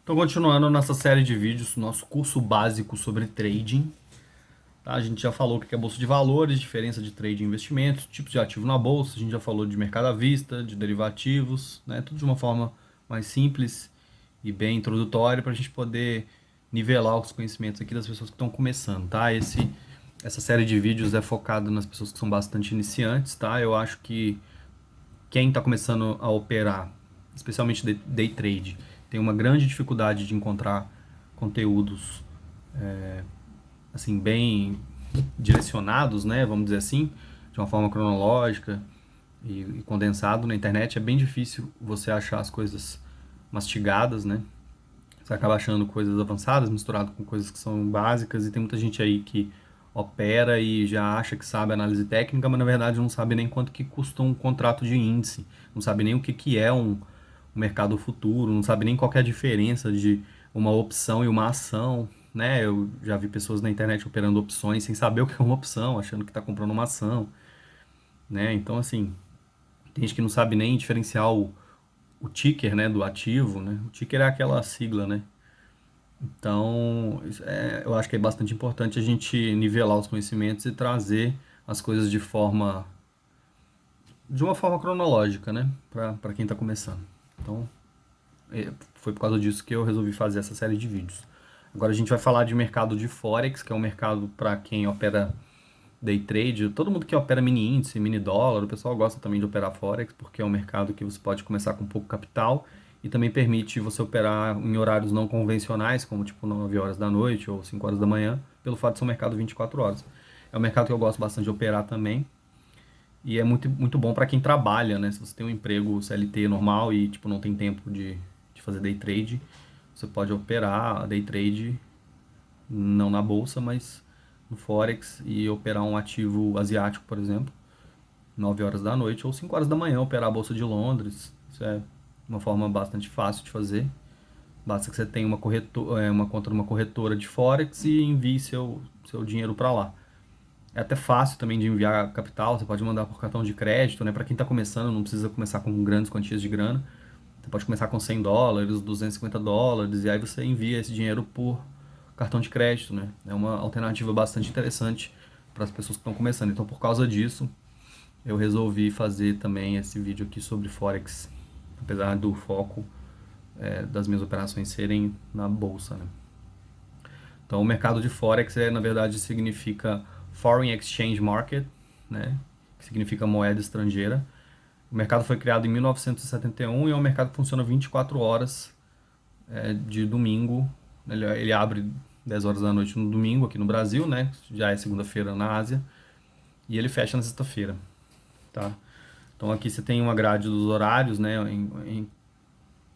Então, continuando nossa série de vídeos, nosso curso básico sobre trading, tá? A gente já falou o que é bolsa de valores, diferença de trade e investimentos, tipos de ativo na bolsa, a gente já falou de mercado à vista, de derivativos, né? Tudo de uma forma mais simples e bem introdutória para a gente poder nivelar os conhecimentos aqui das pessoas que estão começando, tá? Essa série de vídeos é focada nas pessoas que são bastante iniciantes, tá? Eu acho que quem está começando a operar, especialmente day trade, tem uma grande dificuldade de encontrar conteúdos assim bem direcionados, né, vamos dizer assim, de uma forma cronológica e condensado na internet. É bem difícil você achar as coisas mastigadas, né? Você acaba achando coisas avançadas misturado com coisas que são básicas, e tem muita gente aí que opera e já acha que sabe análise técnica, mas na verdade não sabe nem quanto que custa um contrato de índice, não sabe nem o que que é um mercado futuro, não sabe nem qual que é a diferença de uma opção e uma ação, né? Eu já vi pessoas na internet operando opções sem saber o que é uma opção, achando que está comprando uma ação, né? Então, assim, tem gente que não sabe nem diferenciar o ticker, né, do ativo, né? O ticker é aquela sigla, né? Então, eu acho que é bastante importante a gente nivelar os conhecimentos e trazer as coisas de uma forma cronológica, né, para quem está começando. Então, foi por causa disso que eu resolvi fazer essa série de vídeos. Agora a gente vai falar de mercado de Forex, que é um mercado para quem opera day trade. Todo mundo que opera mini índice, mini dólar, o pessoal gosta também de operar Forex, porque é um mercado que você pode começar com pouco capital e também permite você operar em horários não convencionais, como tipo 9 horas da noite ou 5 horas da manhã, pelo fato de ser um mercado 24 horas. É um mercado que eu gosto bastante de operar também. E é muito bom para quem trabalha, né? Se você tem um emprego CLT normal e tipo não tem tempo de fazer day trade, você pode operar a day trade não na bolsa, mas no Forex, e operar um ativo asiático, por exemplo, 9 horas da noite ou 5 horas da manhã, operar a Bolsa de Londres. Isso é uma forma bastante fácil de fazer. Basta que você tenha uma conta numa corretora de Forex e envie seu dinheiro para lá. É até fácil também de enviar capital, você pode mandar por cartão de crédito, né? Para quem está começando, não precisa começar com grandes quantias de grana. Você pode começar com US$ 100, US$ 250, e aí você envia esse dinheiro por cartão de crédito, né? É uma alternativa bastante interessante para as pessoas que estão começando. Então, por causa disso, eu resolvi fazer também esse vídeo aqui sobre Forex, apesar do foco das minhas operações serem na bolsa, né? Então, o mercado de Forex, na verdade, significa Foreign Exchange Market, né? Que significa moeda estrangeira. O mercado foi criado em 1971 e é um mercado que funciona 24 horas de domingo. Ele abre 10 horas da noite no domingo aqui no Brasil, né? Já é segunda-feira na Ásia. E ele fecha na sexta-feira, tá? Então aqui você tem uma grade dos horários, né?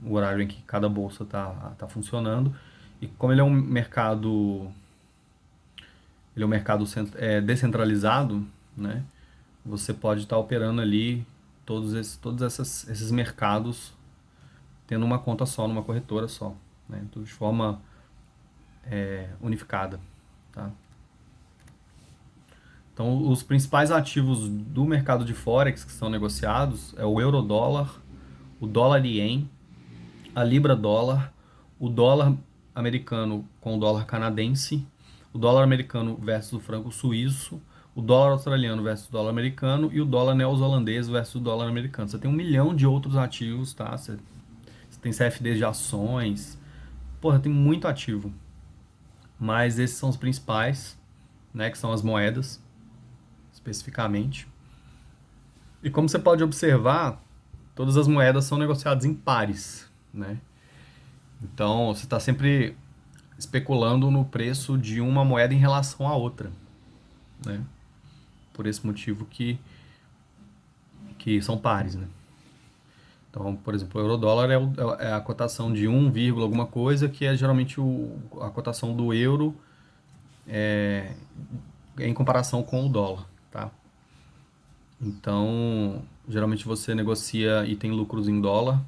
O horário em que cada bolsa tá funcionando. E como ele é um mercado descentralizado, né? Você pode estar operando ali todos esses mercados tendo uma conta só, numa corretora só, né? Tudo de forma unificada, tá? Então, os principais ativos do mercado de Forex que são negociados é o euro-dólar, o dólar-ien, a libra-dólar, o dólar americano com o dólar canadense, o dólar americano versus o franco suíço, o dólar australiano versus o dólar americano e o dólar neozelandês versus o dólar americano. Você tem 1 milhão de outros ativos, tá? Você tem CFDs de ações. Porra, tem muito ativo. Mas esses são os principais, né? Que são as moedas, especificamente. E como você pode observar, todas as moedas são negociadas em pares, né? Então, você está sempre especulando no preço de uma moeda em relação à outra, né? Por esse motivo que são pares, né? Então, por exemplo, o euro-dólar é a cotação de 1, alguma coisa, que é geralmente a cotação do euro em comparação com o dólar, tá? Então, geralmente você negocia e tem lucros em dólar.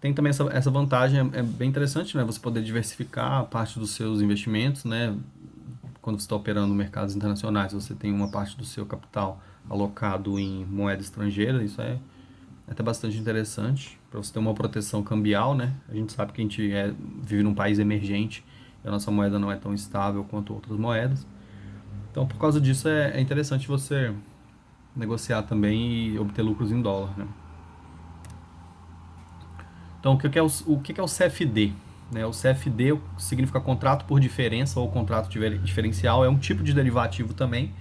Tem também essa vantagem, é bem interessante, né? Você poder diversificar a parte dos seus investimentos, né? Quando você está operando mercados internacionais, você tem uma parte do seu capital alocado em moeda estrangeira, isso é até bastante interessante, para você ter uma proteção cambial, né? A gente sabe que a gente vive num país emergente e a nossa moeda não é tão estável quanto outras moedas. Então, por causa disso, é interessante você negociar também e obter lucros em dólar, né? Então, o que é o CFD? Né? O CFD significa contrato por diferença ou contrato diferencial, é um tipo de derivativo também,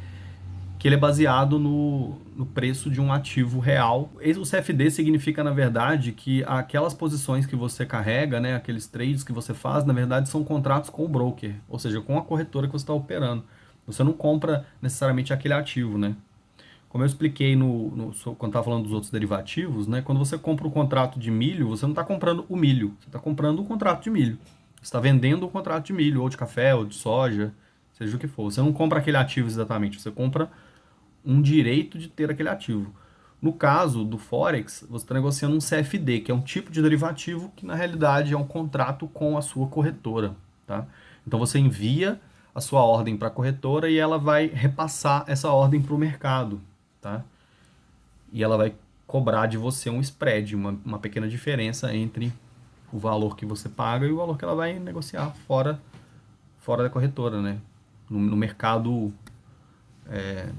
que ele é baseado no preço de um ativo real. O CFD significa, na verdade, que aquelas posições que você carrega, né, aqueles trades que você faz, na verdade, são contratos com o broker, ou seja, com a corretora que você está operando. Você não compra necessariamente aquele ativo, né? Como eu expliquei quando estava falando dos outros derivativos, né? Quando você compra o contrato de milho, você não está comprando o milho, você está comprando o contrato de milho. Você está vendendo o contrato de milho, ou de café, ou de soja, seja o que for. Você não compra aquele ativo exatamente, você compra um direito de ter aquele ativo. No caso do Forex, você está negociando um CFD, que é um tipo de derivativo que na realidade é um contrato com a sua corretora, tá? Então você envia a sua ordem para a corretora e ela vai repassar essa ordem para o mercado, tá? E ela vai cobrar de você um spread, uma pequena diferença entre o valor que você paga e o valor que ela vai negociar fora da corretora, né? No mercado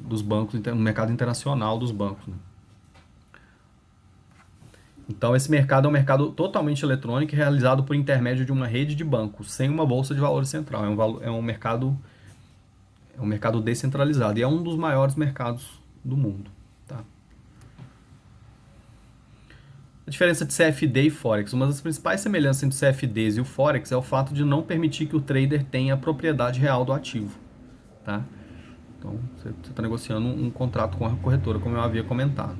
dos bancos, no mercado internacional dos bancos, né? Então, esse mercado é um mercado totalmente eletrônico, realizado por intermédio de uma rede de bancos, sem uma bolsa de valores central. É um mercado descentralizado e é um dos maiores mercados do mundo. Tá? A diferença de CFD e Forex. Uma das principais semelhanças entre o CFDs e o Forex é o fato de não permitir que o trader tenha a propriedade real do ativo. Tá? Então, você está negociando um contrato com a corretora, como eu havia comentado.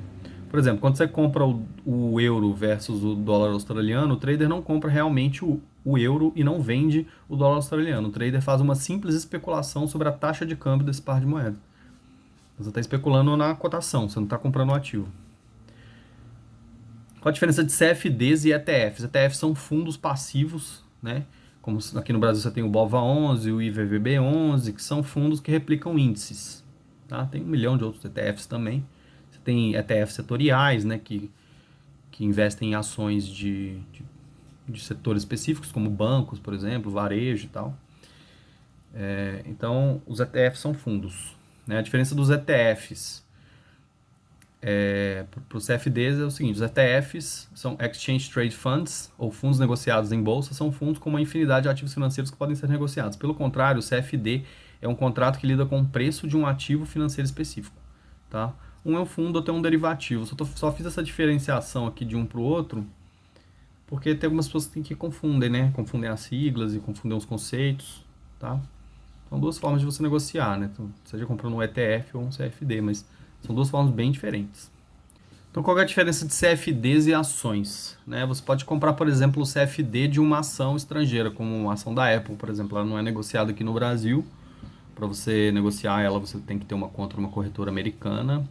Por exemplo, quando você compra o euro versus o dólar australiano, o trader não compra realmente o euro e não vende o dólar australiano. O trader faz uma simples especulação sobre a taxa de câmbio desse par de moedas. Você está especulando na cotação, você não está comprando o ativo. Qual a diferença de CFDs e ETFs? ETFs são fundos passivos, né? Como aqui no Brasil você tem o BOVA11, o IVVB11, que são fundos que replicam índices. Tá? Tem 1 milhão de outros ETFs também. Você tem ETFs setoriais, né, que investem em ações de setores específicos, como bancos, por exemplo, varejo e tal. Então, os ETFs são fundos. Né? A diferença dos ETFs para os CFDs é o seguinte: os ETFs são Exchange Trade Funds, ou fundos negociados em bolsa, são fundos com uma infinidade de ativos financeiros que podem ser negociados. Pelo contrário, o CFD é um contrato que lida com o preço de um ativo financeiro específico. Tá? Um é um fundo, outro é um derivativo. Só fiz essa diferenciação aqui de um para o outro, porque tem algumas pessoas que confundem, né? Confundem as siglas e confundem os conceitos. Tá? São duas formas de você negociar, né? Então, seja comprando um ETF ou um CFD, mas são duas formas bem diferentes. Então, qual é a diferença de CFDs e ações? Né? Você pode comprar, por exemplo, o CFD de uma ação estrangeira, como uma ação da Apple, por exemplo. Ela não é negociada aqui no Brasil. Para você negociar ela, você tem que ter uma conta numa corretora americana.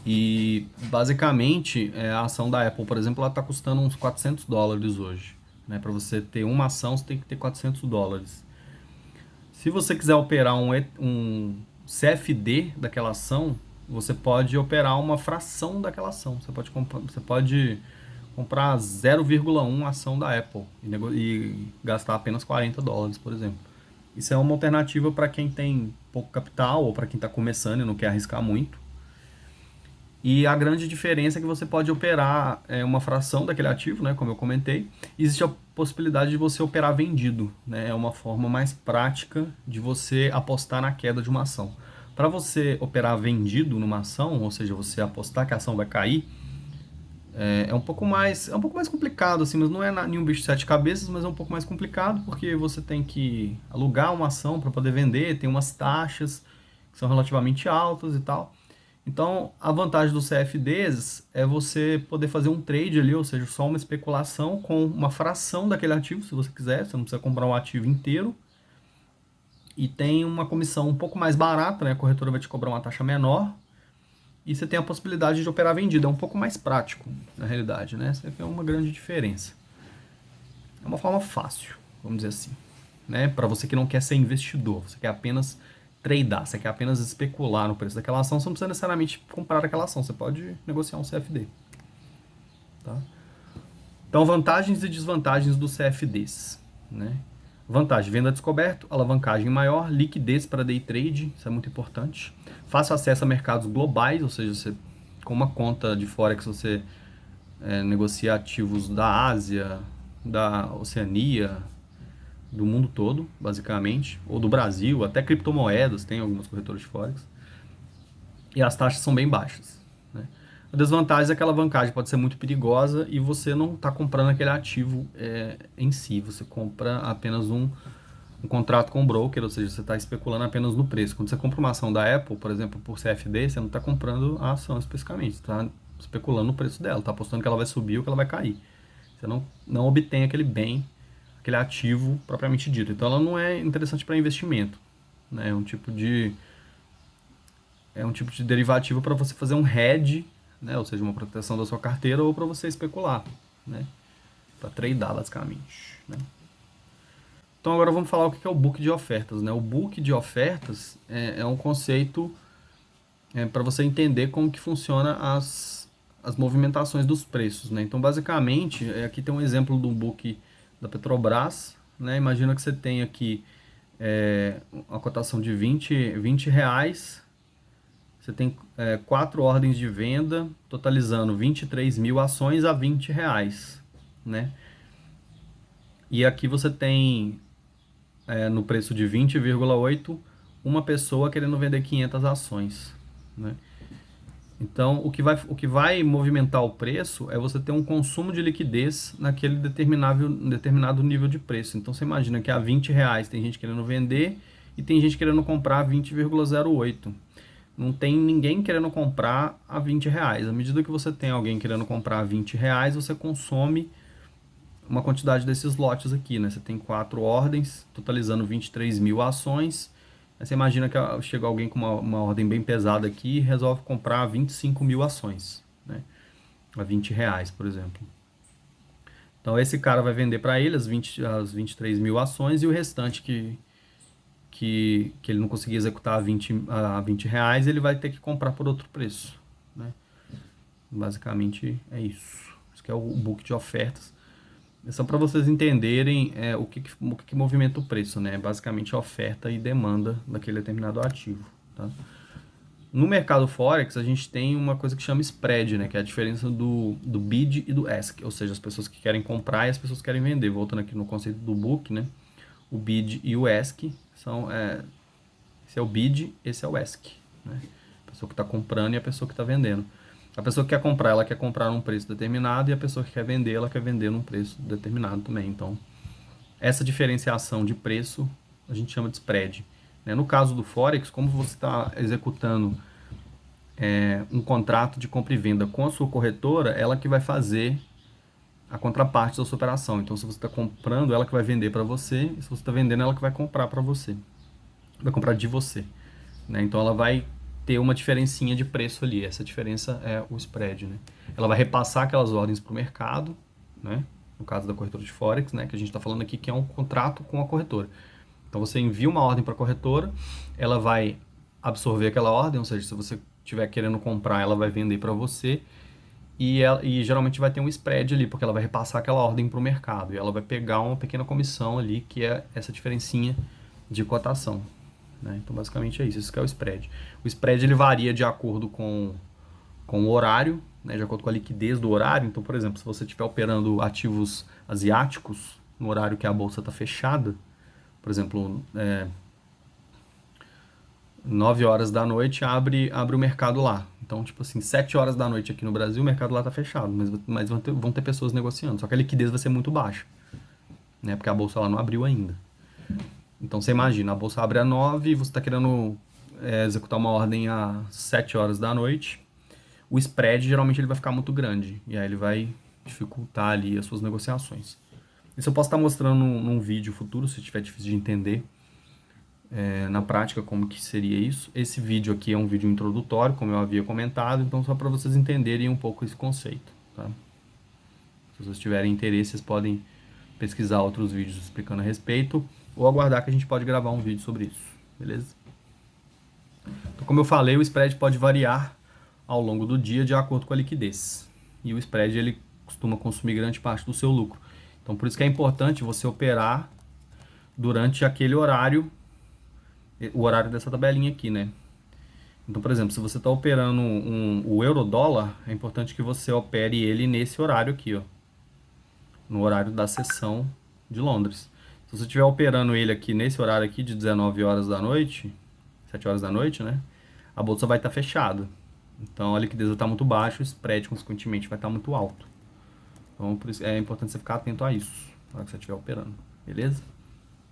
E, basicamente, a ação da Apple, por exemplo, ela está custando uns $400 hoje. Né? Para você ter uma ação, você tem que ter $400. Se você quiser operar um CFD daquela ação, você pode operar uma fração daquela ação. Você pode comprar 0,1 ação da Apple e gastar apenas $40, por exemplo. Isso é uma alternativa para quem tem pouco capital ou para quem está começando e não quer arriscar muito. E a grande diferença é que você pode operar uma fração daquele ativo, né, como eu comentei. Existe a possibilidade de você operar vendido, né, é uma forma mais prática de você apostar na queda de uma ação. Para você operar vendido numa ação, ou seja, você apostar que a ação vai cair, é um pouco mais complicado, assim, mas não é nenhum bicho de sete cabeças, mas é um pouco mais complicado porque você tem que alugar uma ação para poder vender, tem umas taxas que são relativamente altas e tal. Então, a vantagem dos CFDs é você poder fazer um trade ali, ou seja, só uma especulação com uma fração daquele ativo, se você quiser, você não precisa comprar um ativo inteiro. E tem uma comissão um pouco mais barata, né? A corretora vai te cobrar uma taxa menor. E você tem a possibilidade de operar vendido. É um pouco mais prático, na realidade, né? Essa é uma grande diferença. É uma forma fácil, vamos dizer assim. Né? Para você que não quer ser investidor, você quer apenas tradear, você quer apenas especular no preço daquela ação, você não precisa necessariamente comprar aquela ação, você pode negociar um CFD. tá? Então, vantagens e desvantagens dos CFDs, né? Vantagem, venda descoberto, alavancagem maior, liquidez para day trade, isso é muito importante. Fácil acesso a mercados globais, ou seja, você, com uma conta de Forex você negocia ativos da Ásia, da Oceania, do mundo todo, basicamente, ou do Brasil, até criptomoedas, tem algumas corretoras de Forex. E as taxas são bem baixas, né? A desvantagem é que aquela alavancagem pode ser muito perigosa e você não está comprando aquele ativo em si, você compra apenas um contrato com o broker, ou seja, você está especulando apenas no preço. Quando você compra uma ação da Apple, por exemplo, por CFD, você não está comprando a ação especificamente, você está especulando no preço dela, está apostando que ela vai subir ou que ela vai cair. Você não obtém aquele bem, aquele ativo propriamente dito. Então ela não é interessante para investimento, né? É um tipo de derivativo para você fazer um hedge, né? Ou seja, uma proteção da sua carteira ou para você especular, né? Para tradear basicamente, né? Então agora vamos falar o que é o book de ofertas, né? O book de ofertas é um conceito para você entender como que funciona as movimentações dos preços, né? Então basicamente, aqui tem um exemplo do book da Petrobras, né? Imagina que você tem aqui uma cotação de 20 reais, você tem 4 ordens de venda, totalizando 23 mil ações a 20 reais, né? E aqui você tem no preço de 20,8, uma pessoa querendo vender 500 ações, né? Então, o que vai movimentar o preço é você ter um consumo de liquidez naquele determinado nível de preço. Então, você imagina que a 20 reais tem gente querendo vender e tem gente querendo comprar a 20,08. Não tem ninguém querendo comprar a 20 reais. À medida que você tem alguém querendo comprar a 20 reais, você consome uma quantidade desses lotes aqui, né? Você tem 4 ordens, totalizando 23 mil ações. Aí você imagina que chega alguém com uma ordem bem pesada aqui e resolve comprar 25 mil ações, né? A 20 reais, por exemplo. Então esse cara vai vender para ele as 23 mil ações e o restante que ele não conseguir executar a 20 reais, ele vai ter que comprar por outro preço, né? Basicamente é isso. Isso que é o book de ofertas. É só para vocês entenderem o que movimenta o preço, né? Basicamente a oferta e demanda daquele determinado ativo, tá? No mercado Forex, a gente tem uma coisa que chama spread, né? Que é a diferença do bid e do ask, ou seja, as pessoas que querem comprar e as pessoas que querem vender. Voltando aqui no conceito do book, né? O bid e o ask são... esse é o bid, esse é o ask, né? A pessoa que está comprando e a pessoa que está vendendo. A pessoa que quer comprar, ela quer comprar num preço determinado e a pessoa que quer vender, ela quer vender num preço determinado também. Então, essa diferenciação de preço a gente chama de spread, né? No caso do Forex, como você está executando um contrato de compra e venda com a sua corretora, ela que vai fazer a contraparte da sua operação. Então, se você está comprando, ela que vai vender para você, e se você está vendendo, ela que vai comprar para você. Vai comprar de você, né? Então, ela vai ter uma diferencinha de preço ali. Essa diferença é o spread, né? Ela vai repassar aquelas ordens para o mercado, né? No caso da corretora de Forex, né? Que a gente está falando aqui que é um contrato com a corretora. Então você envia uma ordem para a corretora, ela vai absorver aquela ordem, ou seja, se você estiver querendo comprar, ela vai vender para você e geralmente vai ter um spread ali, porque ela vai repassar aquela ordem para o mercado e ela vai pegar uma pequena comissão ali, que é essa diferencinha de cotação, né? Então basicamente é isso, isso que é o spread. O spread ele varia de acordo com o horário, né? De acordo com a liquidez do horário. Então, por exemplo, se você estiver operando ativos asiáticos no horário que a bolsa está fechada, por exemplo, 9 horas da noite abre o mercado lá. Então, tipo assim, 7 horas da noite aqui no Brasil, o mercado lá tá fechado, mas vão ter pessoas negociando. Só que a liquidez vai ser muito baixa, né? Porque a bolsa lá não abriu ainda. Então, você imagina, a bolsa abre às 9 e você está querendo executar uma ordem às 7 horas da noite. O spread, geralmente, ele vai ficar muito grande. E aí ele vai dificultar ali as suas negociações. Isso eu posso estar mostrando num vídeo futuro, se estiver difícil de entender. Na prática, como que seria isso. Esse vídeo aqui é um vídeo introdutório, como eu havia comentado, então só para vocês entenderem um pouco esse conceito, tá? Se vocês tiverem interesse, vocês podem pesquisar outros vídeos explicando a respeito, ou aguardar que a gente pode gravar um vídeo sobre isso, beleza? Então, como eu falei, o spread pode variar ao longo do dia de acordo com a liquidez. E o spread, ele costuma consumir grande parte do seu lucro. Então, por isso que é importante você operar durante aquele horário, o horário dessa tabelinha aqui, né? Então, por exemplo, se você está operando o euro-dólar, é importante que você opere ele nesse horário aqui, ó, no horário da sessão de Londres. Se você estiver operando ele aqui nesse horário aqui de 19 horas da noite, 7 horas da noite, né? A bolsa vai estar fechada. Então a liquidez vai estar muito baixa, o spread, consequentemente, vai estar muito alto. Então por isso é importante você ficar atento a isso na hora que você estiver operando, beleza?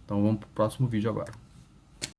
Então vamos para o próximo vídeo agora.